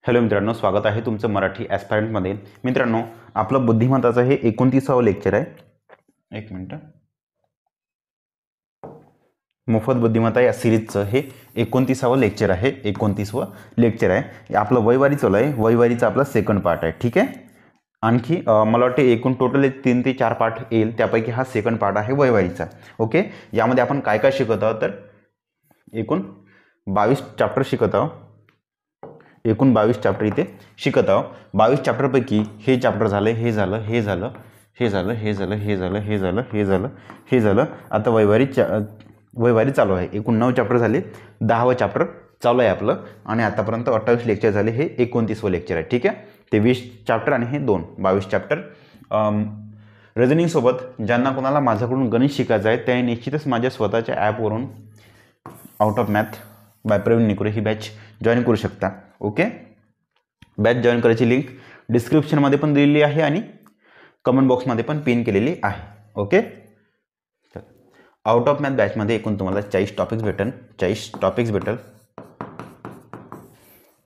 Hello मित्रांनो, स्वागत आहे तुमचं मराठी ॲस्पायरंटमध्ये. मित्रांनो, आपलं बुद्धिमत्ताचं हे 29वे लेक्चर आहे. एक मिनटं. मोफत बुद्धिमत्ता या सिरीजचं हे 29वे लेक्चर आहे. 29वे लेक्चर आहे. आपलं वयवारी चालू आहे. वयवारीचा आपला सेकंड पार्ट आहे. ठीक आहे. आणखी मला वाटते एकूण टोटल 3 ते 4 पार्ट येईल. त्यापैकी हा सेकंड पार्ट आहे वयवारीचा. ओके. यामध्ये आपण काय काय शिकत आहोत तर एकूण 22 चॅप्टर शिकत आहोत. एकूण 22 चॅप्टर इथे शिकत आहोत. 22 चॅप्टरपैकी हे चॅप्टर झाले, हे झालं, हे झालं, हे झालं, हे झालं, हे झालं, हे झालं, हे झालं, हे झालं. आता वयवारी चालू आहे. एकूण 9 चॅप्टर झाले. 10वं चॅप्टर चालू आहे आपलं. आणि आतापर्यंत 28 लेक्चर झाले. हे 29वं लेक्चर आहे. ठीक आहे. ते 20 चॅप्टर आणि हे 22 चॅप्टर. रिझनिंगसोबत ज्यांना कोणाला माझ्याकडून गणित शिकायचं आहे त्याने निश्चितच माझ्या स्वतःच्या ॲपवरून out of math by Pravin Nikure ही बॅच जॉईन करू शकता. ओके. बॅच जॉईन करायची लिंक डिस्क्रिप्शनमध्ये पण दिलेली आहे आणि कमेंट बॉक्समध्ये पण पिन केलेली आहे. ओके. आउट ऑफ मॅथ बॅचमध्ये एकूण तुम्हाला 40 टॉपिक्स भेटेल. 40 टॉपिक्स भेटेल.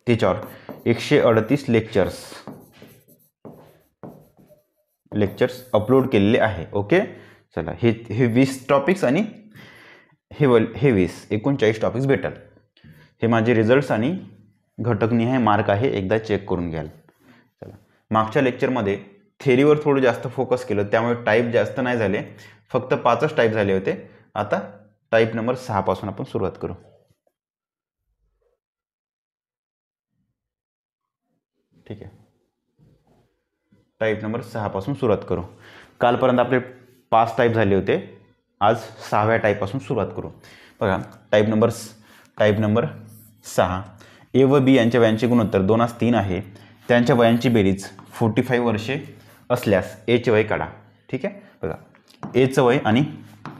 त्याच्यावर 138 लेक्चर्स अपलोड केलेले आहे. ओके. चला, हे 20 टॉपिक्स आणि हे 20 एकूण 40 टॉपिक्स भेटेल. हे माझे रिझल्ट्स आणि घटकनिहाय मार्क आहे. एकदा चेक करून घ्याल. चला, मागच्या लेक्चरमध्ये थेरीवर थोडं जास्त फोकस केलं, त्यामुळे टाईप जास्त नाही झाले. फक्त 5च टाईप झाले होते. आता टाईप नंबर 6 पासून आपण सुरुवात करू. ठीक आहे. टाईप नंबर 6 पासून सुरुवात करू. कालपर्यंत आपले 5 टाईप झाले होते. आज 6व्या टाईपपासून सुरुवात करू. बघा, टाईप नंबर 6. ए व बी यांच्या वयांचे गुणोत्तर 2:3 आहे. त्यांच्या वयांची बेरीज 45 वर्षे असल्यास एचे वय काढा. ठीक आहे. बघा, एचं वय आणि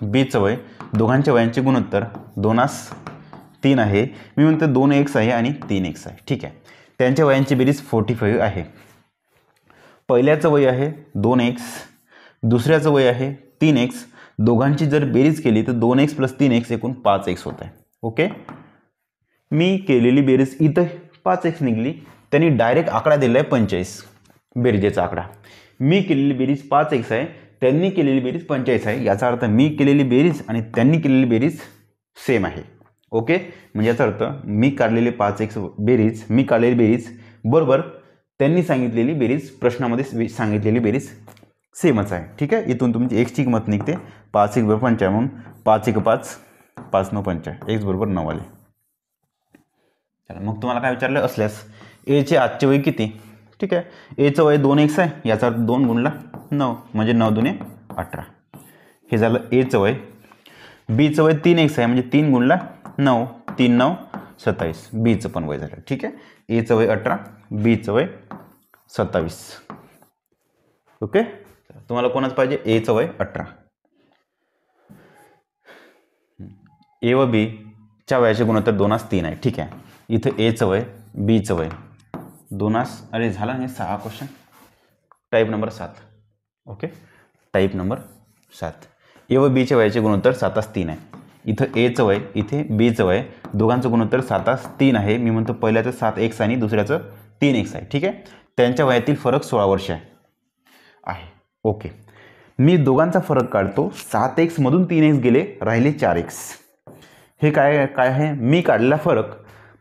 बीचं वय दोघांच्या वयांचे गुणोत्तर 2:3 आहे. मी म्हणतो 2x आहे आणि 3x आहे. ठीक आहे. त्यांच्या वयांची बेरीज 45 आहे. पहिल्याचं वय आहे 2x, दुसऱ्याचं वय आहे 3x. दोघांची जर बेरीज केली तर 2x + 3x एकूण 5x होत आहे. ओके. मी केलेली बेरीज इथं 5x निघाली. त्यांनी डायरेक्ट आकडा दिला आहे 45 बेरीजेचा आकडा. मी केलेली बेरीज 5x आहे, त्यांनी केलेली बेरीज 45 आहे. याचा अर्थ मी केलेली बेरीज आणि त्यांनी केलेली बेरीज सेम आहे. ओके. म्हणजे याचा अर्थ मी काढलेली 5x बेरीज, मी काढलेली बेरीज बरोबर त्यांनी सांगितलेली बेरीज, प्रश्नामध्ये सांगितलेली बेरीज सेमच आहे. ठीक आहे. इथून तुमची एक्सची किंमत निघते 5x = 55 म्हणून 5 × 5 5 × 9 55. x = 9 आले. चला, मग तुम्हाला काय विचारलं असल्यास एचे आजचे वय किती? ठीक आहे. एचं वय 2x आहे. याचा अर्थ 2 × 9 म्हणजे 9 × 2 = 18. हे झालं एचं वय. बीचं वय 3x आहे म्हणजे 3 × 9 3 × 9 = 27. बीचं पण वय झालं. ठीक आहे. एचं वय 18, बीचं वय 27. ओके. तुम्हाला कोणाच पाहिजे? एचं वय 18. ए व बी च्या वयाचे गुणोत्तर 2:3 आहे. ठीक आहे. इथं एचं वय, बीचं वय 2 अरे झाला नाही 6 question. Type number 7. Okay. Type number 7. ए व बीच्या वयाचे गुणोत्तर 7:3 आहे. इथं एचं वय, इथे बीचं वय, दोघांचं गुणोत्तर 7:3 आहे. मी म्हणतो पहिल्याचं 7x आणि दुसऱ्याचं 3x आहे. ठीक आहे. त्यांच्या वयातील फरक 16 वर्ष आहे. ओके. मी दोघांचा फरक काढतो. 7x मधून 3x गेले, राहिले 4x. हे काय आहे? मी काढलेला फरक,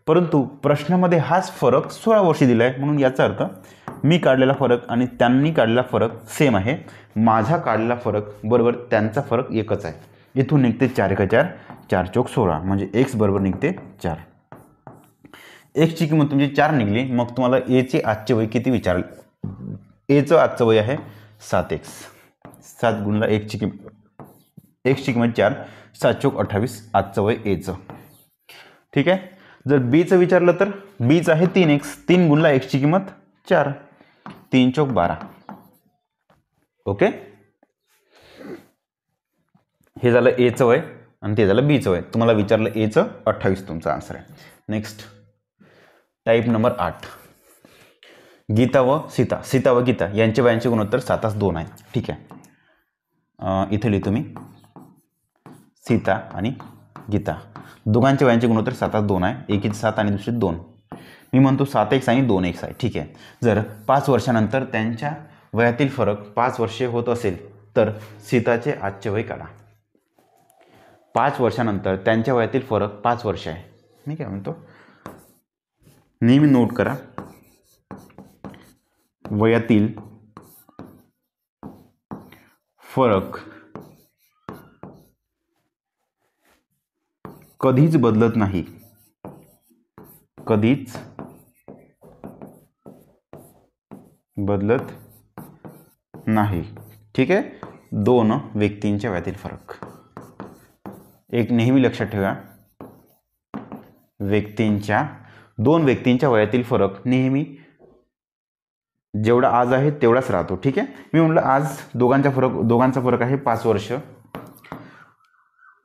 परंतु प्रश्नामध्ये हाच फरक 16 वर्षी दिला आहे. म्हणून याचा अर्थ मी काढलेला फरक आणि त्यांनी काढलेला फरक सेम आहे. माझा काढलेला फरक बरोबर त्यांचा फरक एकच आहे. इथून निघते 4 × 4 4 × 4 = 16 म्हणजे x बरोबर निघते 4. एक्सची किंमत तुमची 4 निघली. मग तुम्हाला एचे आजचे वय किती विचारले? एचं आजचं वय आहे 7x. 7 × एक्सची किंमत 4, 7 × 4 = 28. आजचं वय एचं. ठीक आहे. जर बीचं विचारलं तर बीचं आहे 3x. 3 × एक्सची किंमत 4, 3 × 4 = 12. ओके. हे झालं एचं वय आणि ते झालं बीचं वय. तुम्हाला विचारलं एचं 28 तुमचा आन्सर आहे. Next type number 8. गीता व सीता. सीता व गीता यांच्या वयांचे गुणोत्तर 7:2 आहे. ठीक आहे. इथे लिहितो मी सीता आणि गीता दोघांच्या वयांचे गुणोत्तर 7:2 आहे. एकीचे 7 आणि दुसरे 2. मी म्हणतो 7x आणि 2x आहे. ठीक आहे. जर 5 वर्षानंतर त्यांच्या वयातील फरक 5 वर्षे होत असेल तर सीताचे आजचे वय काढा. 5 वर्षानंतर त्यांच्या वयातील फरक 5 वर्ष आहे. मी काय म्हणतो, नेहमी नोट करा, वयातील फरक कधीच बदलत नाही. कधीच बदलत नाही. ठीक आहे. 2 व्यक्तींच्या वयातील फरक. एक नेहमी लक्षात ठेवा, दोन व्यक्तींच्या वयातील फरक नेहमी जेवढा आज आहे तेवढाच राहतो. ठीक आहे. मी म्हटलं आज दोघांचा फरक आहे 5 वर्ष.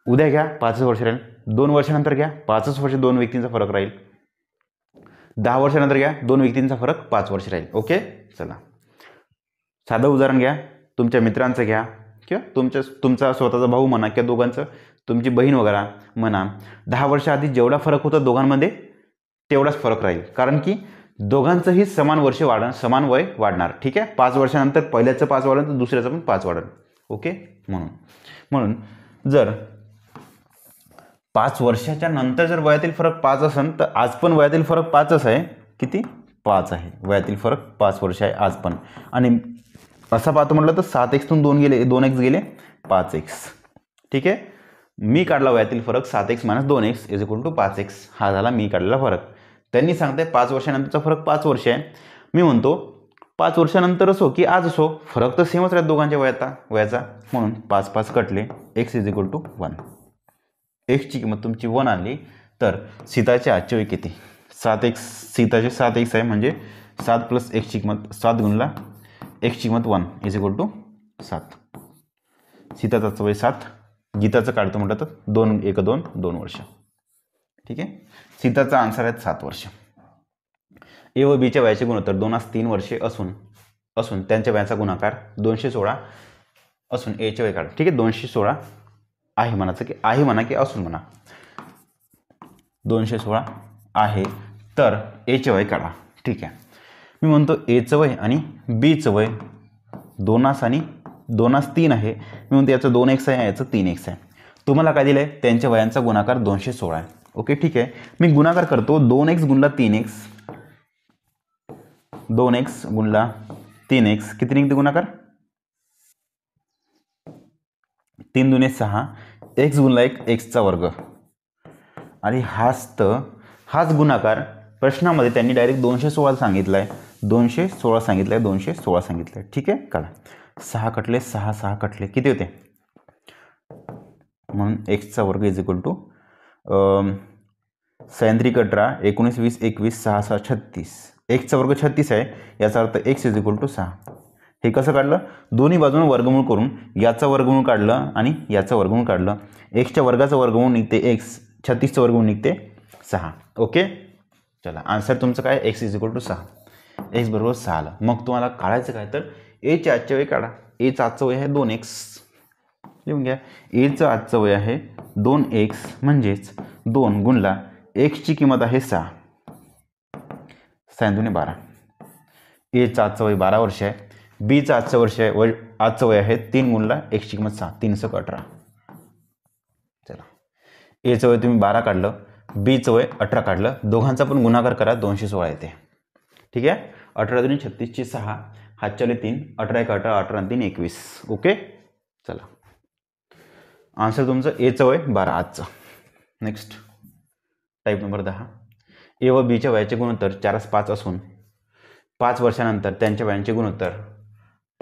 उद्या घ्या 5 वर्ष राहील. 2 वर्षानंतर घ्या 5 वर्ष 2 व्यक्तींचा फरक राहील. 10 वर्षानंतर घ्या 2 व्यक्तींचा फरक 5 वर्ष राहील. ओके. चला, साधं उदाहरण घ्या. तुमच्या मित्रांचं घ्या किंवा तुमचा स्वतःचा भाऊ म्हणा किंवा दोघांचं, तुमची बहीण वगैरे म्हणा. 10 वर्षाआधी जेवढा फरक होता दोघांमध्ये तेवढाच फरक राहील, कारण की दोघांचंही समान वय वाढणार. ठीक आहे. 5 वर्षानंतर पहिल्याचं 5 वाढेल तर दुसऱ्याचं पण 5 वाढेल. ओके. म्हणून जर 5 वर्षाच्या नंतर जर वयातील फरक 5 असेल तर आज पण वयातील फरक 5च आहे. किती? 5 आहे. वयातील फरक 5 वर्ष आहे आज पण. आणि असं पाहतो म्हटलं तर 7x 2x गेले 5x. ठीक आहे. मी काढला वयातील फरक 7x - 2x = 5x. हा झाला मी काढलेला फरक. त्यांनी सांगते 5 वर्षानंतरचा फरक 5 वर्ष आहे. मी म्हणतो 5 वर्षानंतर असो की आज असो फरक तर सेमच राहत दोघांच्या वयाचा. म्हणून 5 5 कटले. x = 1. x ची किंमत तुमची 1 आली तर सीताचे आजचे वय किती? 7x. सीताचे 7x आहे म्हणजे 7 + x ची किंमत 7 गुणला x ची किंमत 1 = 7. सीताचं आजचं वय 7. गीताचं काढतो म्हटलं तर 2 1 2 2 वर्ष. ठीक आहे. सीताचा आन्सर आहे 7 वर्ष. ए व बीच्या वयाचे गुणोत्तर 2 3 वर्षे असून त्यांच्या वयाचा गुणाकार 216 असून एचे वय काढा. ठीक आहे. 216 आहे म्हणायचं की आहे म्हणा की असून म्हणा. 216 आहे तर एचे वय काढा. ठीक आहे. मी म्हणतो एचं वय आणि बीचं वय 2 आणि 2 3 आहे. मी म्हणतो याचं 2x आहे, याचं 3x आहे. तुम्हाला काय दिलं आहे? त्यांच्या वयांचा गुणाकार 216 आहे. ओके. ठीक आहे. मी गुणाकार करतो. 2x गुणला 3x. 2x गुणला 3x किती निघते गुणाकार? 3 दुने 6. x गुणला 1 x चा वर्ग. आणि हाच गुणाकार प्रश्नामध्ये त्यांनी डायरेक्ट 216 सांगितलं आहे. 216 सांगितलं आहे. 216 सांगितलं आहे. ठीक आहे. कळा. 6 कटले 6 6 कटले किती होते? म्हणून x चा वर्ग = 37 18 19 20 21 6 6 36. x चा वर्ग 36 आहे. याचा अर्थ x = 6. हे कसं काढलं? दोन्ही बाजूने वर्गमूळ करून याचा वर्गमूळ काढलं आणि याचं वर्गमूळ काढलं. एक्सच्या वर्गाचं वर्गमूळ निघते x. 36चं वर्गमूळ निघते 6. ओके. चला, आन्सर तुमचं काय? x = 6. x बरोबर 6 आलं. मग तुम्हाला काढायचं काय तर एचे आजचे वय काढा. एचं आजचं वय आहे 2x. लिहून घ्या. एचं आजचं वय आहे 2x म्हणजेच 2 गुणला x ची किंमत आहे 6. 6 × 12. एचं आजचं वय 12 वर्ष आहे. बीचं आजचं वय आहे 3 गुणला x ची किंमत 6. 3 × 18. चला, एचं वय तुम्ही 12 काढलं, बीचं वय 18 काढलं. दोघांचा पण गुणाकार करा. 216 येते. ठीक आहे. 18 × 36 ची 6. हातच्याले 3. 18 1 18 18 आणि 3 21. ओके. चला, आन्सर तुमचं एचं वय 12 आजचं. Next type number 10. ए व बीच्या वयाचे गुणोत्तर 4/5 असून 5 वर्षानंतर त्यांच्या वयांचे गुणोत्तर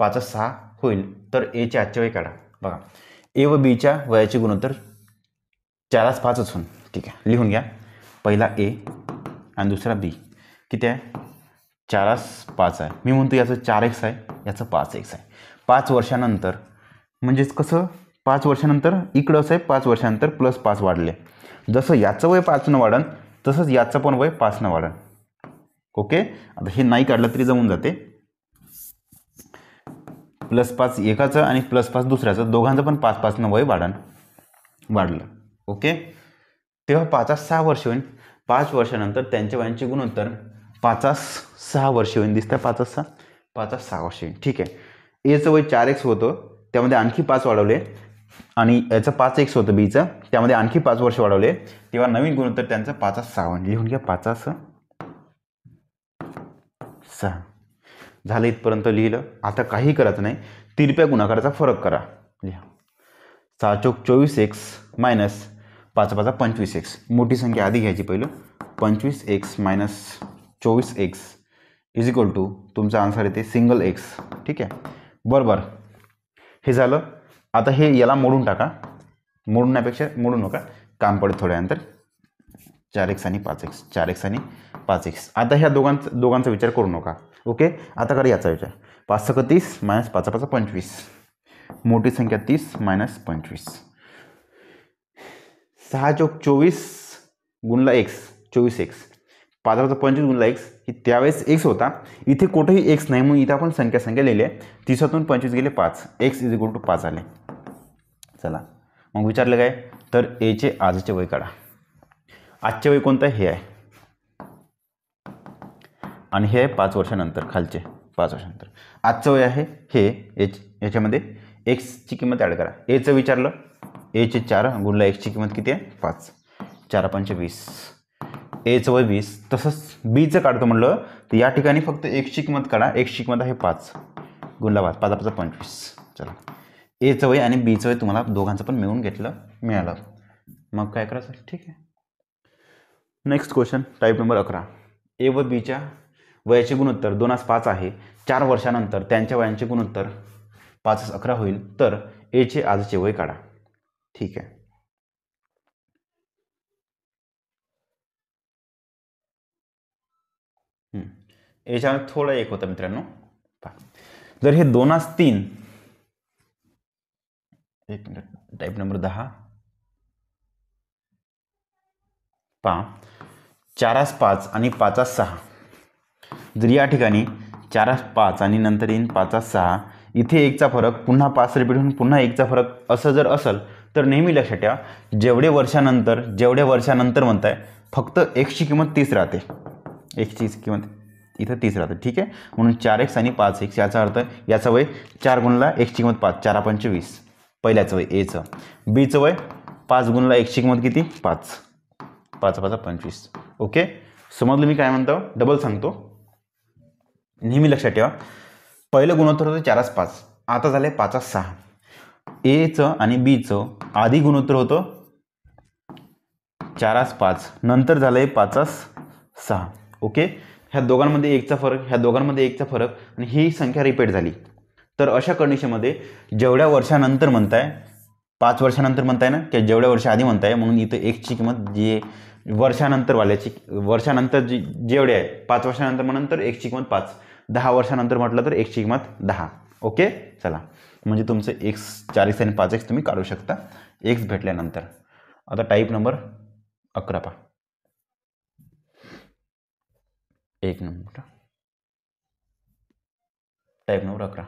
5/6 होईल तर एचे आजचे वय काढा. बघा, ए व बीच्या वयाचे गुणोत्तर 4/5 असून, ठीक आहे, लिहून घ्या. पहिला ए आणि दुसरा बी. किती आहे? 4/5 आहे. मी म्हणतो याचं 4x आहे, याचं 5x आहे. 5 वर्षानंतर म्हणजेच कसं? 5 वर्षानंतर इकडं असं आहे 5 वर्षानंतर +5 वाढले. जसं याचं वय 5 न वाढन तसंच याचं पण वय 5 न वाढन. ओके. आता हे नाही काढलं तरी जमून जाते. +5 एकाचं आणि +5 दुसऱ्याचं, दोघांचं पण 5 न वय वाढलं. ओके. तेव्हा 5 6 वर्ष होईल. 5 वर्षानंतर त्यांच्या वयांचे गुणोत्तर 5 6 वर्ष होईल, दिसतं 5 6 वर्ष होईल. ठीक आहे. एचं वय 4x होतं, त्यामध्ये आणखी 5 वाढवले आणि याचं 5x होतं बीचं, त्यामध्ये आणखी 5 वर्ष वाढवले, तेव्हा नवीन गुणोत्तर त्यांचं 5 6 लिहून घ्या. 5 6 झालं. इथपर्यंत लिहिलं. आता काही करायचं नाही, तिरप्या गुणाकाराचा फरक करा. लिहा 6 चौक 24x मायनस 5 5 25x. मोठी संख्या आधी घ्यायची पहिलं. 25x minus 24x is equal to तुमचा आन्सर येते सिंगल x. ठीक आहे, बरोबर. हे झालं. आता हे याला मोडून टाका. मोडण्यापेक्षा मोडू नका, काम पडेल थोड्यानंतर. 4x आणि 5x, 4x आणि 5x. आता ह्या दोघांचा विचार करू नका. ओके, आता करा याचा विचार. 5 6 30 मायनस 5 5 25. मोठी संख्या 30 मायनस 25. 6 चौक 24 गुणला x 24x. 5 5 25 गुणला x. ही त्यावेळेस x होता, इथे कुठेही x नाही, म्हणून इथे आपण संख्या लिहिली आहे. 30तून 25 गेले 5. x इज इक्वल टू 5 आले. चला मग विचारलं काय, तर एचे आजचे वय काढा. आजचे वय कोणतं आहे, हे आहे, आणि हे आहे 5 वर्षानंतर, खालचे 5 वर्षानंतर. आजचं वय आहे हे. याच्यामध्ये एक्सची किंमत ॲड करा. एचं विचारलं, एचे 4 गुणला एक्सची किंमत किती आहे 5. 4 5 20. एचं वय 20. तसंच बीचं काढतो म्हणलं तर या ठिकाणी फक्त एक्सची किंमत काढा. एक्सची किंमत आहे 5 गुणला 5 5 5 25. चला, एचं वय आणि बीचं वय तुम्हाला दोघांचं पण मिळून मिळालं. मग काय करायचं, ठीक आहे. Next question, type number 11. ए व बीच्या वयाचे गुणोत्तर 2 5 आहे. 4 वर्षानंतर त्यांच्या वयांचे गुणोत्तर 5 11 होईल, तर एचे आजचे वय काढा. ठीक आहे. याच्यामध्ये थोडं एक होतं मित्रांनो. जर हे 2 3, एक मिनिट, टाईप नंबर 10 पहा. 4 5 आणि 5 6. जर या ठिकाणी 4 5 आणि नंतर येईन 5 6, इथे 1चा फरक, पुन्हा 5 रिपीट होऊन पुन्हा 1चा फरक, असं जर असेल तर नेहमी लक्षात ठेवा, जेवढ्या वर्षानंतर म्हणताय फक्त एक्सची किंमत 30 राहते. एक्सची किंमत इथं 30 राहते. ठीक आहे, म्हणून 4x आणि 5x. याचा अर्थ याचं वय 4 गुणला एक्सची किंमत 5, 4 5 20. पहिल्याचं वय एचं. बीचं वय 5 गुणला एक्सची किंमत किती 5, 5 5 25. ओके, समजलं मी काय म्हणतो, डबल सांगतो. नेहमी लक्षात ठेवा, पहिलं गुणोत्तर होतं 4 5, आता झाले 5 6. एचं आणि बीचं आधी गुणोत्तर होतं 4 5, नंतर झालं आहे 5 6. ओके, ह्या दोघांमध्ये 1चा फरक, ह्या दोघांमध्ये 1चा फरक, आणि ही संख्या रिपीट झाली. तर अशा कंडिशनमध्ये जेवढ्या वर्षानंतर म्हणताय, 5 वर्षानंतर म्हणताय ना, की जेवढ्या वर्ष आधी म्हणताय, म्हणून इथं एक्सची किंमत जी वर्षानंतर जेवढे आहे, 5 वर्षानंतर म्हणून तर एक्सची किंमत 5. 10 वर्षानंतर म्हटलं तर एक्सची किंमत 10. ओके, चला, म्हणजे तुमचं एक्स 4x आणि 5x तुम्ही काढू शकता एक्स भेटल्यानंतर. आता टाईप नंबर 11 पहा. एक नंबर टाईप नंबर 11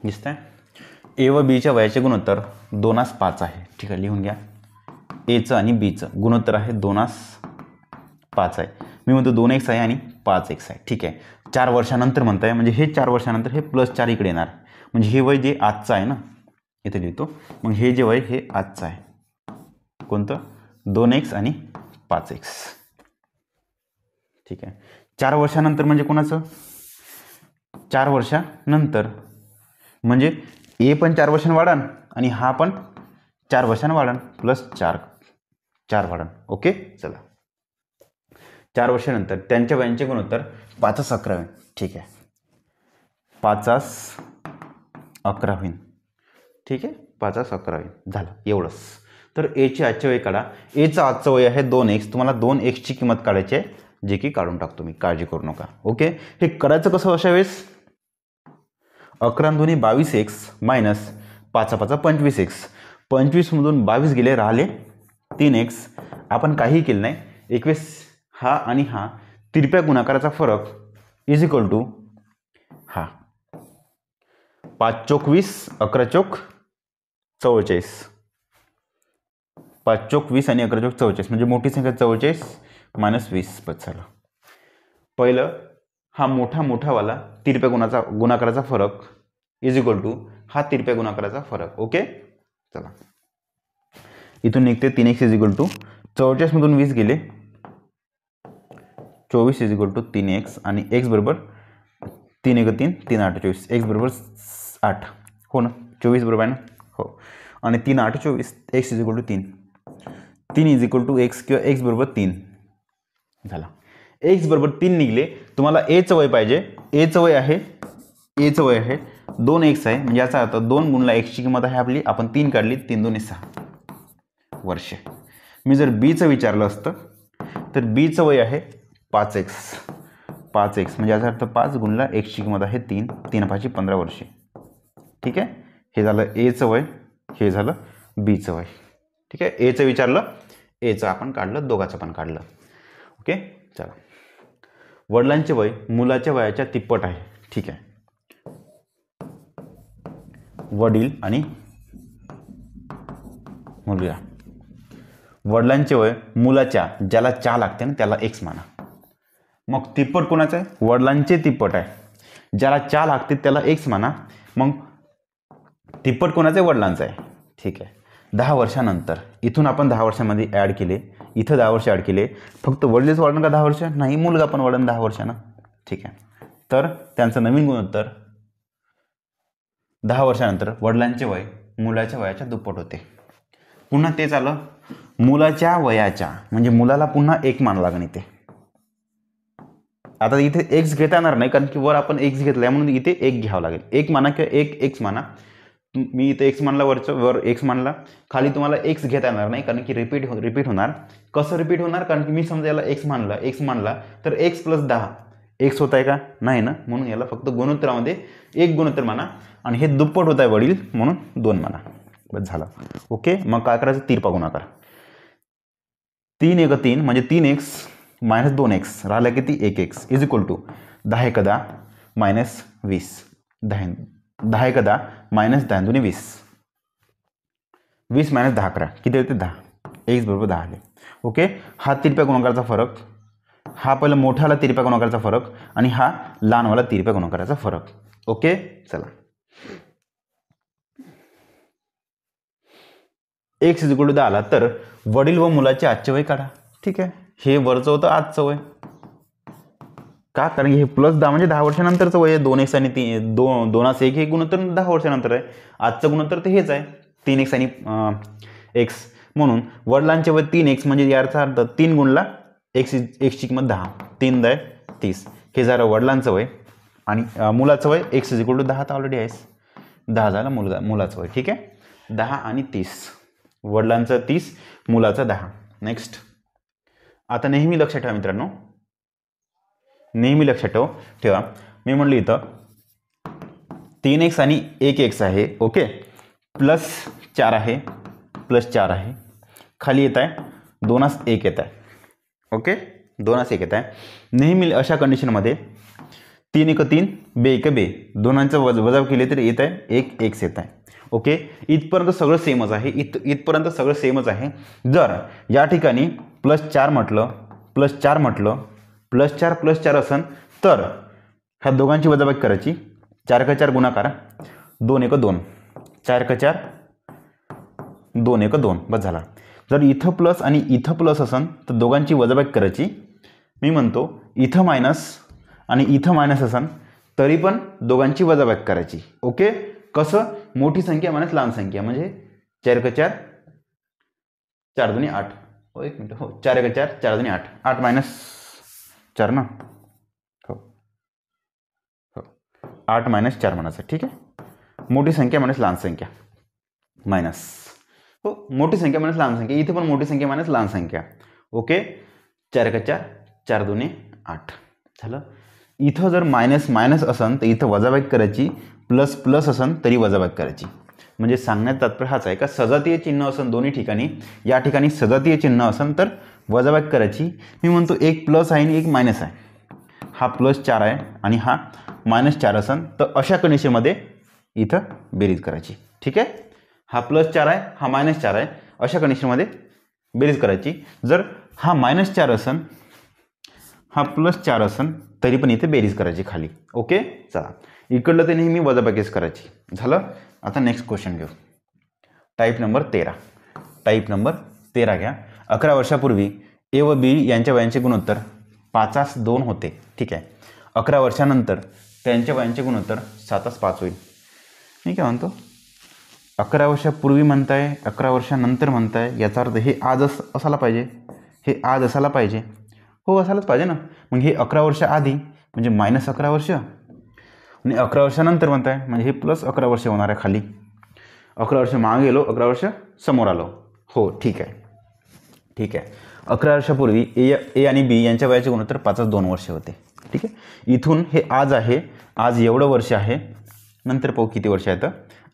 दिसतंय. ए व बीच्या वयाचे गुणोत्तर 2 5 आहे. ठीक आहे, लिहून घ्या. एचं आणि बीचं गुणोत्तर आहे 2 5 आहे. मी म्हणतो 2x आहे आणि 5x आहे. ठीक आहे, 4 वर्षानंतर म्हणताय, म्हणजे हे 4 वर्षानंतर हे +4 इकडे येणार, म्हणजे हे वय जे आजचं आहे ना, इथे लिहितो. मग हे जे वय हे आजचं आहे, कोणतं 2x आणि 5x. ठीक आहे, 4 वर्षानंतर म्हणजे कोणाचं, 4 वर्षानंतर म्हणजे ए पण 4 वर्षांनी वाढन आणि हा पण 4 वर्षांनी वाढन, +4 वाढन. ओके, चला, 4 वर्षानंतर त्यांच्या वयांचे गुणोत्तर 5 11 होईल. ठीक आहे, 5 11 होईल. ठीक आहे, 5 11 होईल. झालं एवढंच. तर एचे आजचे वय काढा. एचं आजचं वय आहे 2x. तुम्हाला 2xची किंमत काढायची आहे, जे की काढून टाकतो मी, काळजी करू नका. ओके, हे करायचं कसं अशा वेळेस, 11 2 22x मायनस 5 5 25x. 25मधून 22 गेले, राहिले 3x. आपण काहीही केलं नाही. 21 हा आणि हा तिरप्या गुणाकाराचा फरक इज इक्वल टू हा 5 चौक 20, 11 चौक 44. 5 चौक 20 आणि 11 चौक 44, म्हणजे मोठी संख्या 44, -20 बस झालं. पहिलं हा मोठावाला तिरप्या गुणाकाराचा फरक इज इक्वल टू हा तिरप्या गुणाकाराचा फरक. ओके चला, इथून निघते 3x इज इक्वल टू 44 मधून 20 गेले 24 इज इक्वल टू 3x आणि x बरोबर 3 1 3 3 8 24 x बरोबर 8 हो ना, 24 बरोबर आहे ना हो, आणि 3 8 24 x is equal to 3 is equal to x किंवा x बरोबर 3 झाला. x बरोबर 3 निघले. तुम्हाला a चं वय पाहिजे. a चं वय आहे 2x आहे, म्हणजे याचा अर्थ 2 गुणला x ची किंमत आहे आपली, आपण 3 काढली, 3 2 6 वर्षे. मी जर b चं विचारलं असतं तर b चं वय आहे 5x म्हणजे याचा अर्थ 5 गुणला x ची किंमत आहे 3 3 5 15 वर्षे. ठीक आहे, हे झालं a चं वय, हे झालं b चं वय. ठीक आहे, a चं विचारलं, a चं आपण काढलं, दोघाचं पण काढलं. ओके चला, वडिलांचे वय मुलाच्या वयाच्या तिप्पट आहे. ठीक आहे, वडील आणि मुलगा. वडिलांचे वय मुलाच्या, ज्याला 4 लागते ना त्याला x माना. मग तिप्पट कोणाचं आहे? वडिलांचे तिप्पट आहे, ज्याला 4 लागते त्याला x माना. मग तिप्पट कोणाचं आहे? वडिलांचं आहे. ठीक आहे, 10 वर्षानंतर इथून आपण 10 वर्षांमध्ये ॲड केले, इथं 10 वर्ष ॲड केले. फक्त वडीलच वाढणं का 10 वर्ष? नाही, मुलगा पण वाढणं 10 वर्षानं. ठीक आहे, तर त्यांचं नवीन गुणोत्तर 10 वर्षानंतर वडिलांचे वय मुलाच्या वयाच्या दुप्पट होते. पुन्हा तेच आलं, मुलाच्या वयाच्या म्हणजे मुलाला पुन्हा 1 माना लागण इथे. आता इथे x घेता येणार नाही, कारण की वर आपण x घेतलाय म्हणून इथे 1 घ्यावं लागेल. 1 माना किंवा 1 x माना. मी इथे x मानला, वर x मानला, खाली तुम्हाला x घेता येणार नाही, कारण की रिपीट होणार. कसं रिपीट होणार? कारण की मी समजा याला x मानला तर x + 10 x होत आहे का? नाही ना, म्हणून याला फक्त गुणोत्तरामध्ये 1 गुणोत्तर माना, आणि हे दुप्पट होत आहे वडील म्हणून 2 माना. बस झालं. ओके, मग काय करायचं? तिरपा गुणाकार. 3 1 3 म्हणजे 3x - 2x राहिला किती? 1x इज इक्वल टू 10 1 10 - 20 10 1 10 - 10 2 20 20 - 10 11 किती येते? 10. x बरोबर 10 आले. ओके, हा तिरप्या गुणाकाराचा फरक, हा पहिला मोठाला तिरप्या गुणाकाराचा फरक आणि हा लहानवाला तिरप्या गुणाकाराचा फरक. ओके चला, x इज इक्वल टू 10 आला तर वडील व मुलाचे आजचे वय काढा. ठीक आहे, हे वरचं होतं आजचं वय का? कारण की हे +10 म्हणजे 10 वर्षानंतरचं वय आहे. 2x आणि 2 1 हे गुणोत्तर 10 वर्षानंतर आहे. आजचं गुणोत्तर तर हेच आहे, 3x आणि x. म्हणून वडिलांचे वय 3x म्हणजे याचा अर्थ 3 गुणला x ची किंमत 10 3 10 30. हे झालं वडिलांचं वय, आणि मुलाचं वय x इज इक्वल टू 10 तर ऑलरेडी आहेस, 10 झालं मुलाचं वय. ठीक आहे, 10 आणि 30, वडिलांचं 30 मुलाचं 10. नेक्स्ट, आता नेहमी लक्षात ठेवा मित्रांनो, नेहमी लक्षात ठेवा मी म्हणलं इथं 3x आणि 1x आहे. ओके, +4 आहे, +4 आहे, खाली येत आहे 2 1 येत आहे. ओके, 2 1 येत आहे. नेहमी अशा कंडिशनमध्ये 3 1 3 2 1 2 दोनांचं वजाव केले तर येत आहे 1 x येत आहे. ओके, इथपर्यंत सगळं सेमच आहे, इथपर्यंत सगळं सेमच आहे. जर या ठिकाणी +4 म्हटलं, +4 असन तर ह्या दोघांची वजाबाकी करायची. 4 × 4 गुणाकार 2 1 2 4 × 4 2 1 2 बस झाला. जर इथं प्लस आणि इथं प्लस असन तर दोघांची वजाबाकी करायची. मी म्हणतो इथं मायनस आणि इथं मायनस असन तरी पण दोघांची वजाबाकी करायची. ओके, कसं? मोठी संख्या मायनस लहान संख्या, म्हणजे 4 × 4 4 2 8. हो, 1 मिनिट, हो 4 × 4 4 2 8 8 - 4 ना, हो हो 8 - 4 म्हणायचं. ठीक आहे, मोठी संख्या मायनस लहान संख्या मायनस, हो मोठी संख्या मायनस लहान संख्या, इथे पण मोठी संख्या मायनस लहान संख्या. ओके, 4 × 4 4 2 8 झालं. इथं जर मायनस असन तर इथं वजाबाकी करायची, प्लस असन तरी वजाबाकी करायची. म्हणजे सांगण्यात तात्पर्य हाच आहे का सजातीय चिन्ह असन दोन्ही ठिकाणी, या ठिकाणी सजातीय चिन्ह असन तर वजाबाकी करायची. मी म्हणतो एक प्लस आहे आणि एक मायनस आहे, हा +4 आहे आणि हा -4 असन तर अशा कंडिशनमध्ये इथं बेरीज करायची. ठीक आहे, हा +4 आहे, हा -4 आहे, अशा कंडिशनमध्ये बेरीज करायची. जर हा -4 असन हा +4 असन तरी पण इथे बेरीज करायची खाली. ओके, चला इकडलं ते नेहमी वजाबाकीच करायची. झालं. आता नेक्स्ट क्वेश्चन घेऊ. Type number 13. टाईप नंबर 13 घ्या. 11 वर्षापूर्वी ए व बी यांच्या वयांचे गुणोत्तर 5:2 होते. ठीक आहे. 11 वर्षानंतर त्यांच्या वयांचे गुणोत्तर 7:5 होईल. मी काय म्हणतो, 11 वर्षापूर्वी म्हणताय, 11 वर्षानंतर म्हणताय, याचा अर्थ हे आज असायला पाहिजे, हे आज असायला पाहिजे. हो, असायलाच पाहिजे ना. मग हे 11 वर्ष आधी म्हणजे -11 वर्ष आणि 11 वर्षानंतर म्हणताय म्हणजे हे +11 वर्ष होणार आहे खाली. 11 वर्ष मागे गेलो, 11 वर्ष समोर आलो. हो, ठीक आहे, ठीक आहे. 11 वर्षापूर्वी ए आणि बी यांच्या वयाचे गुणोत्तर 5:2 वर्ष होते. ठीक आहे. इथून हे आज आहे, आज एवढं वर्ष आहे. नंतर पाहू किती वर्ष आहेत.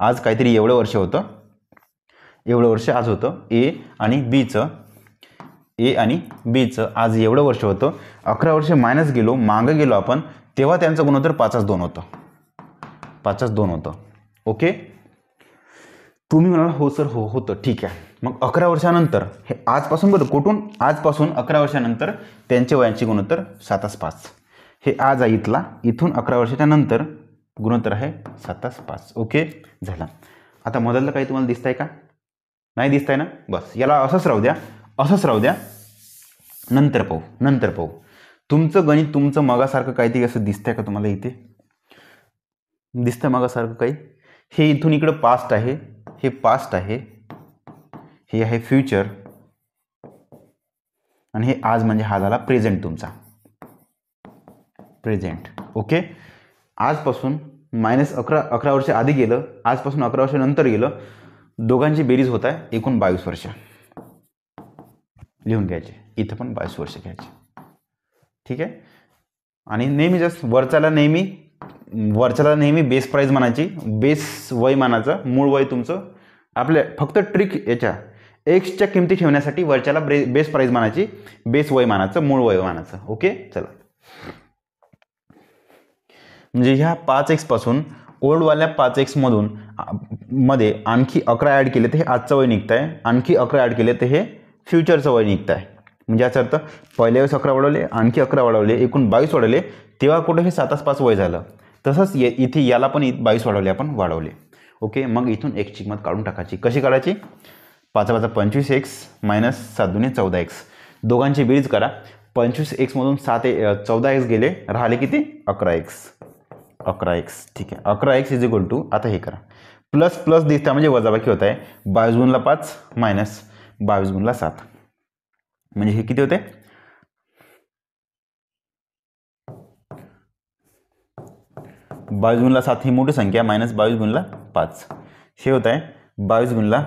आज काहीतरी एवढं वर्ष होतं, एवढं वर्ष आज होतं. ए आणि बीचं आज एवढं वर्ष होतं. 11 वर्ष मायनस गेलो, मागं गेलो आपण, तेव्हा त्यांचं गुणोत्तर 5:2 होतं. 5:2 होतं. ओके, तुम्ही म्हणाल हो सर, हो होतं, ठीक आहे. मग 11 वर्षानंतर हे आजपासून बरं, कुठून आजपासून 11 वर्षानंतर त्यांचे वयांचे गुणोत्तर 7:5. हे आज आहे इथला, इथून 11 वर्षाच्या नंतर गुणोत्तर आहे 7:5. ओके, झाला. आता मधलं काही तुम्हाला दिसतंय का? नाही दिसतंय ना. बस याला असंच राहू द्या, असंच राहू द्या. नंतर पाहू. तुमचं गणित तुमचं मगासारखं काहीतरी असं दिसतंय का तुम्हाला? इथे दिसतंय मगासारखं काही? हे इथून इकडं पास्ट आहे, हे पास्ट आहे, हे आहे फ्युचर आणि हे आज म्हणजे हा झाला प्रेझेंट तुमचा, प्रेझेंट. ओके, आजपासून -11 वर्ष आधी गेलं, आजपासून 11 वर्ष नंतर गेलं, दोघांची बेरीज होत आहे एकूण 22 वर्ष. लिहून घ्यायचे, इथं पण 22 वर्ष घ्यायचे. ठीक आहे. आणि नेहमी जस्ट वरच्याला नेहमी बेस प्राईज मानायची, बेस वय मानाचं, मूळ वय तुमचं. आपल्या फक्त ट्रिक याच्या एक्सच्या किमती ठेवण्यासाठी वरच्याला बेस प्राईज मानायची, बेस वय मानाचं, मूळ वय मानाचं. ओके, चला. म्हणजे ह्या 5x पासून ओल्डवाल्या 5x मध्ये आणखी 11 ॲड केले तर हे आजचं वय निघत आहे, आणखी 11 ॲड केले तर हे फ्युचरचं वय निघत आहे. म्हणजे याचा अर्थ पहिल्या वेळेस 11 वाढवले, आणखी 11 वाढवले, एकूण 22 वाढवले, तेव्हा कुठं हे 7:5 वय झालं. तसंच इथे याला पण 22 वाढवले, आपण वाढवले. ओके, मग इथून एक्सची किंमत काढून टाकायची. कशी काढायची? 5 × 25x - 7 × 14x. दोघांची बेरीज करा. 25x मधून 14x गेले, राहिले किती? 11x. ठीक आहे. 11x = आता हे करा, प्लस दिसतं म्हणजे वजाबाकी होत आहे. 22 × 5 - 22 × 7 म्हणजे हे किती होते? 22 × 7 ही मोठी संख्या, -22 × 5 हे होत आहे 22 ×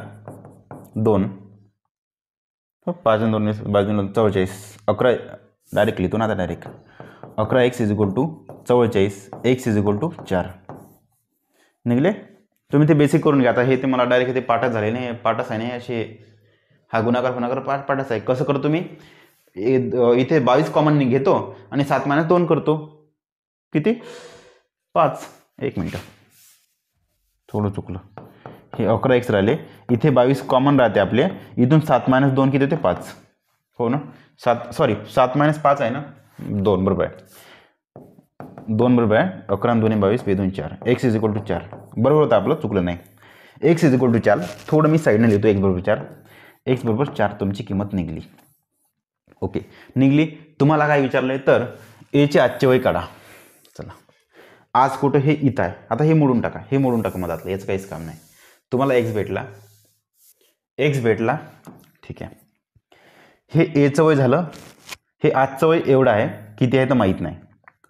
2. 5 × 2 22 × 44. 11 डायरेक्ट लिहितो ना आता डायरेक्ट. 11x = 44, x = 4 निघले. तुम्ही ते बेसिक करून घ्या. आता हे ते मला डायरेक्ट ते पाठच झाले नाही, पाठच आहे नाही, असे हा गुणाकार पाठच आहे. कसं करतो मी? इथे 22 कॉमन घेतो आणि 7 - 2 करतो. किती? 5. 1 मिनटं, थोडं चुकलं. हे 11x राहिले, इथे 22 कॉमन राहते आपले, इथून 7 - 2 किती होते? 5. हो ना. 7 - 5 आहे ना, 2 बरोबर आहे. 2 बरोबर आहे. 11 × 2 = 22, 2 × 4. x = 4 बरोबर होतं आपलं, चुकलं नाही. x = 4. थोडं मी साईडने लिहितो. x = 4. x = 4 तुमची किंमत निघली. ओके, निघली. तुम्हाला काय विचारलंय तर एचे आजचे वय काढा. चला, आज कुठं? हे इथं आहे. आता हे मोडून टाका, मधातलं, याचं काहीच काम नाही. तुम्हाला x भेटला. ठीक आहे. हे एचं वय झालं, हे आजचं वय एवढं आहे, किती आहे तर माहीत नाही.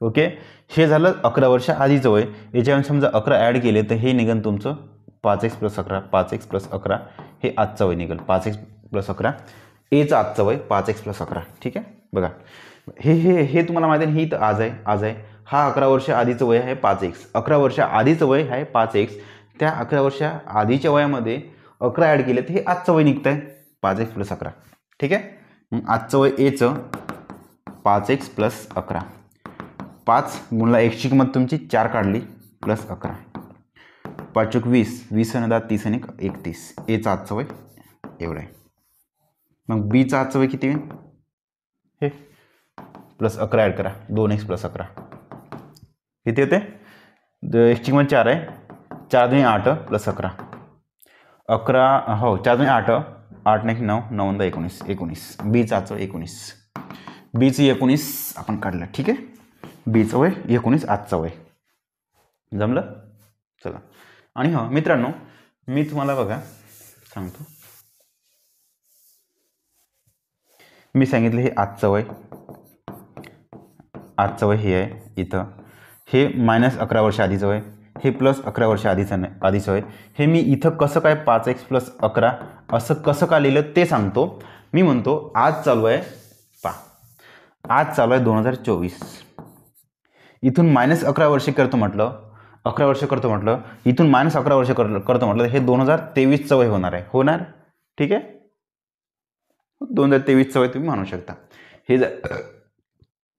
ओके, हे झालं 11 वर्ष आधीचं वय. याच्यावर समजा 11 ॲड केले तर हे निघन तुमचं 5x + 11, 5x + 11 हे आजचं वय निघेल. 5x + 11 एचं आजचं वय 5x + 11. ठीक आहे. बघा, हे तुम्हाला माहिती आहे, ही तर आज आहे. हा 11 वर्ष आधीचं वय आहे 5x. 11 वर्ष आधीचं वय आहे 5x. त्या 11 वर्ष आधीच्या वयामध्ये 11 ॲड केले तर हे आजचं वय निघतं आहे 5x + 11. ठीक आहे. मग आजचं वय एचं 5x + 11. 5 × x ची किंमत तुमची 4 काढली, + 11. 5 × 20, 20 × 10 30 × 1 31. एचं आजचं वय एवढं आहे. मग बीचं आजचं वय किती आहे? हे प्लस 11 ॲड करा, 2x प्लस 11 किती येते? x ची किंमत 4 आहे, 4 2 8 प्लस 11 11 हो 4 2 8 8 1 9 9 19 19 बीचं आजचं 19 बीचं 19 आपण काढलं. ठीक आहे, बीचं वय 19 आजचं वय जमलं. चला आणि हो मित्रांनो मी तुम्हाला बघा सांगतो, मी सांगितलं हे आजचं वय, आजचं वय हे आहे इथं, हे मायनस 11 वर्ष आधीचं वय, हे प्लस 11 वर्ष आधीचं वय. हे मी इथं कसं काय 5x प्लस 11 असं कसं का लिहिलं ते सांगतो. मी म्हणतो आज चालू आहे आज चालू आहे 2024, इथून मायनस 11 वर्ष करतो म्हटलं, 11 वर्ष करतो म्हटलं, इथून मायनस 11 वर्ष करतो म्हटलं, हे 2023चं वय होणार आहे. होणार? ठीक आहे, 2023चं वय तुम्ही म्हणू शकता. हे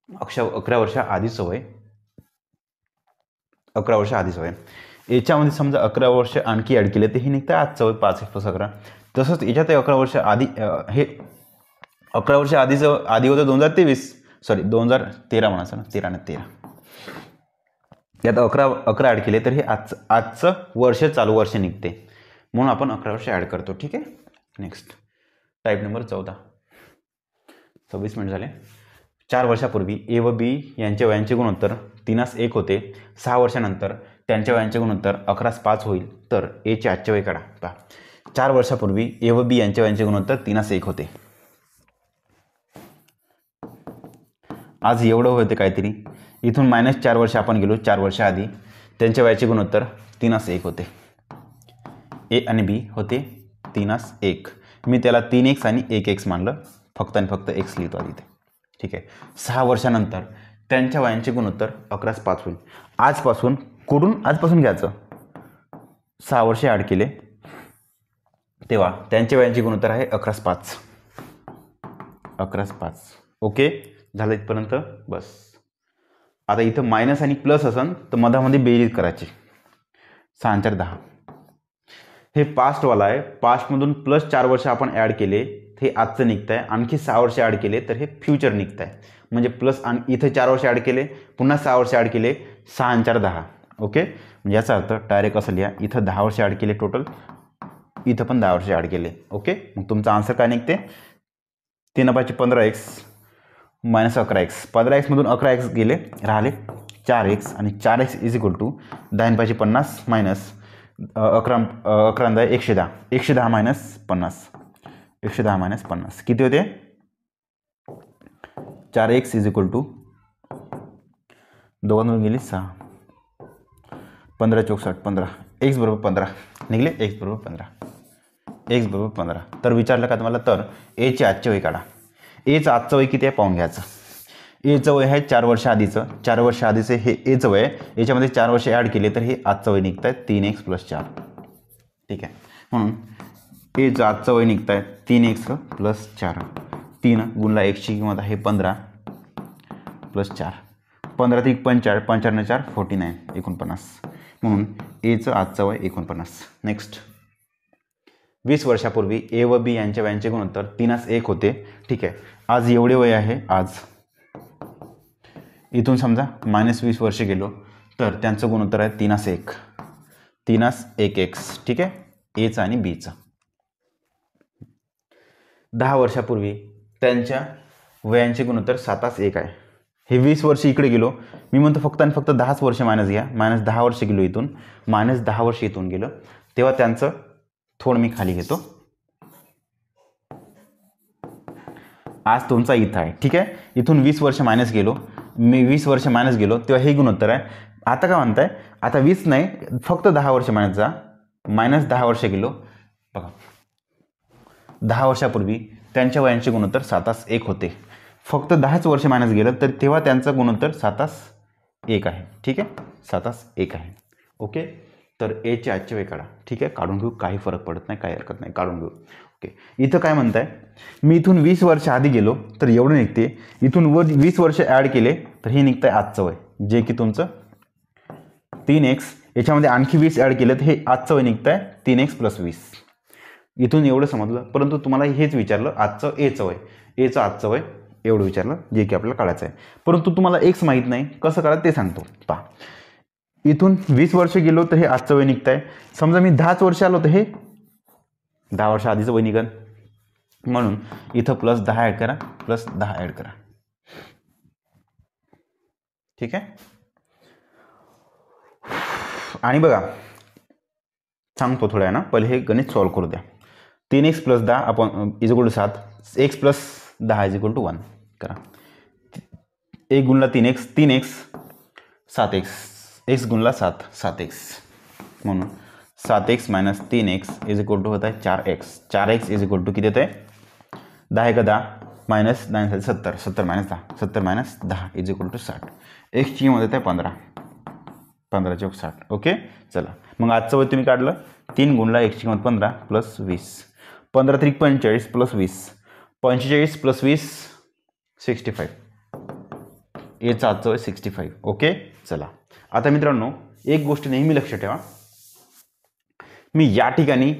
11 वर्ष आधीचं वय, 11 वर्ष आधीचं वय. याच्यामध्ये समजा 11 वर्ष आणखी ॲड केले तर हे निघतं आजचं वय 5x प्लस 11. तसंच याच्यात 11 वर्ष आधी हे 11 वर्ष आधीचं आधी होतं 2013 म्हणायचं ना, 13 आणि 13 यात 11 ॲड केले तर हे आजचं वर्ष चालू वर्ष निघते, म्हणून आपण 11 वर्ष ॲड करतो. ठीक आहे, नेक्स्ट टाईप नंबर 14. 26 मिनिट झाले. 4 वर्षापूर्वी ए व बी यांच्या वयांचे गुणोत्तर 3:1 होते. 6 वर्षानंतर त्यांच्या वयांचे गुणोत्तर 11:5 होईल, तर एचे आजचे वय काढा. पहा, 4 वर्षापूर्वी ए व बी यांच्या वयांचे गुणोत्तर 3:1 होते. आज एवढं होते काहीतरी, इथून -4 वर्ष आपण गेलो, 4 वर्ष आधी त्यांच्या वयाचे गुणोत्तर 3:1 होते. ए आणि बी होते 3:1. मी त्याला 3x आणि 1x मानलं, फक्त आणि फक्त x लिहितो आधी ते. ठीक आहे, 6 वर्षानंतर त्यांच्या वयांचे गुणोत्तर 11:5 होईल. आजपासून घ्यायचं, 6 वर्षे ॲड केले तेव्हा त्यांच्या वयांचे गुणोत्तर आहे 11:5. 11:5 ओके झालं इथपर्यंत बस. आता इथं मायनस आणि प्लस असन तर मधामध्ये बेरीज करायची. 6 आणि 4 10. हे पास्टवाला आहे, पास्टमधून प्लस 4 वर्ष आपण ॲड केले हे आजचं निघतं आहे, आणखी 6 वर्ष ॲड केले तर हे फ्युचर निघतं आहे. म्हणजे प्लस आणि इथं 4 वर्ष ॲड केले, पुन्हा 6 वर्ष ॲड केले, 6 आणि 4 10. ओके, म्हणजे याचा अर्थ डायरेक्ट असं लिहा, इथं 10 वर्ष ॲड केले टोटल, इथं पण 10 वर्ष ॲड केले. ओके, मग तुमचा आन्सर काय निघते? 3 15x मायनस 11x. 15x मधून 11x गेले, राहिले 4x आणि 4x is equal to 10 50 minus 11 110. 110 minus 50, 110 minus 50 किती होते? 4x इज इक्वल टू 2 गेली 6, 15 64 15, x बरोबर 15 निघले, x बरोबर 15, x बरोबर 15. तर विचारलं का तुम्हाला, तर एचे आजचे वय काढा. एचं आजचं वय किती आहे पाहून घ्यायचं. एचं वय आहे 4 वर्ष आधीचं, 4 वर्ष आधीचं हे एचं वय आहे, याच्यामध्ये 4 वर्ष ॲड केले तर हे आजचं वय निघतं आहे 3x प्लस 4. ठीक आहे, म्हणून एचं आजचं वय निघतं आहे 3x प्लस 4. 3 गुणला एक्सची किंमत आहे 15 प्लस 4, 15 ते 45, 45 4 49 49, म्हणून एचं आजचं वय 49. नेक्स्ट, 20 वर्षापूर्वी ए व बी यांच्या वयांचे गुणोत्तर 3:1 होते. ठीक आहे, आज एवढे वय आहे. आज इथून समजा -20 वर्ष गेलो तर त्यांचं गुणोत्तर आहे 3:1, 3:1x. ठीक आहे, एचं आणि बीचं. 10 वर्षापूर्वी त्यांच्या वयांचे गुणोत्तर 7:1 आहे. हे 20 वर्ष इकडे गेलो, मी म्हणतो फक्त आणि फक्त 10 वर्ष मायनस घ्या, -10 वर्ष गेलो इथून, -10 वर्ष इथून गेलो तेव्हा त्यांचं थोडं मी खाली घेतो. आज तुमचा इथं आहे. ठीक आहे, इथून 20 वर्ष मायनस गेलो, मी 20 वर्ष मायनस गेलो तेव्हा हे गुणोत्तर आहे. आता काय म्हणताय, आता 20 नाही फक्त 10 वर्ष मायनस जा, -10 वर्ष गेलो. बघा, 10 वर्षापूर्वी त्यांच्या वयांचे गुणोत्तर 7:1 होते, फक्त 10च वर्ष मायनस गेलं तर तेव्हा त्यांचं गुणोत्तर 7:1 आहे. ठीक आहे, 7:1 आहे. ओके, तर एचे आजचे वय काढा. ठीक आहे, काढून घेऊ, काही फरक पडत नाही, काही हरकत नाही, काढून घेऊ. ओके, इथं काय म्हणताय, मी इथून 20 वर्ष आधी गेलो तर एवढं निघते, इथून 20 वर्ष ॲड केले तर हे निघतं आहे आजचं वय, जे की तुमचं 3x. याच्यामध्ये आणखी 20 ॲड केलं तर हे आजचं वय निघतं आहे 3x प्लस 20. इथून एवढं समजलं, परंतु तुम्हाला हेच विचारलं आजचं एचं वय, एचं आजचं वय एवढं विचारलं जे की आपल्याला काढायचं आहे. परंतु तुम्हाला एक्स माहीत नाही, कसं काढायचं ते सांगतो. पहा, इथून 20 वर्ष गेलो तर हे आजचं वय निघत आहे. समजा मी 10च वर्ष आलो तर हे 10 वर्ष आधीचं वय निघन. म्हणून इथं +10 ॲड करा, +10 ॲड करा. ठीक आहे. आणि बघा सांगतो थोड्या ना, पहिले हे गणित सॉल्व करू द्या. 3x + 10 आपण = 7, x + 10 = 1 करा. 1 गुणला 3x 3x 7x, x गुणला 7 7x, म्हणून 7x - 3x = होत आहे 4x. 4x = किती येते 10 का 10 -9 70, 70 - 10 70 - 10 = 60. x ची किंमत येते 15, 15 × 60. ओके. चला मग आजचं वय तुम्ही काढलं. 3 गुणला x ची किंमत 15 + 20, 15 × 3 = 45 + 20, 45 + 20 65. याचं आजचं वय 65. ओके. चला आता मित्रांनो एक गोष्ट नेहमी लक्षात ठेवा, मी या ठिकाणी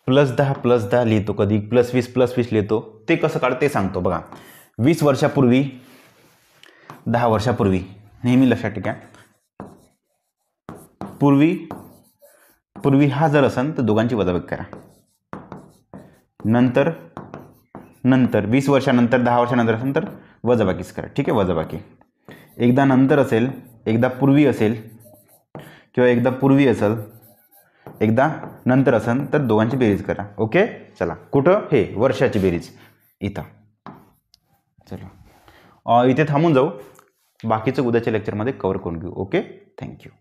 +10 +10 लिहितो, कधी +20 +20 लिहितो. ते कसं काढ ते सांगतो. बघा 20 वर्षापूर्वी 10 वर्षापूर्वी नेहमी लक्षात ठेवा, पूर्वी हा जर असेल तर दोघांची वजाबाकी करा. नंतर 20 वर्षानंतर 10 वर्षानंतर असेल तर वजाबाकीच करा. ठीक आहे. वजाबाकी एकदा नंतर असेल, एकदा पूर्वी असेल, किंवा एकदा पूर्वी असेल, एकदा नंतर असेल तर दोघांची बेरीज करा. ओके. चला कुठं हे वर्षाची बेरीज इथं. चला इथे थांबून जाऊ, बाकीचं उद्याच्या लेक्चरमध्ये कव्हर करून घेऊ. ओके. थँक्यू.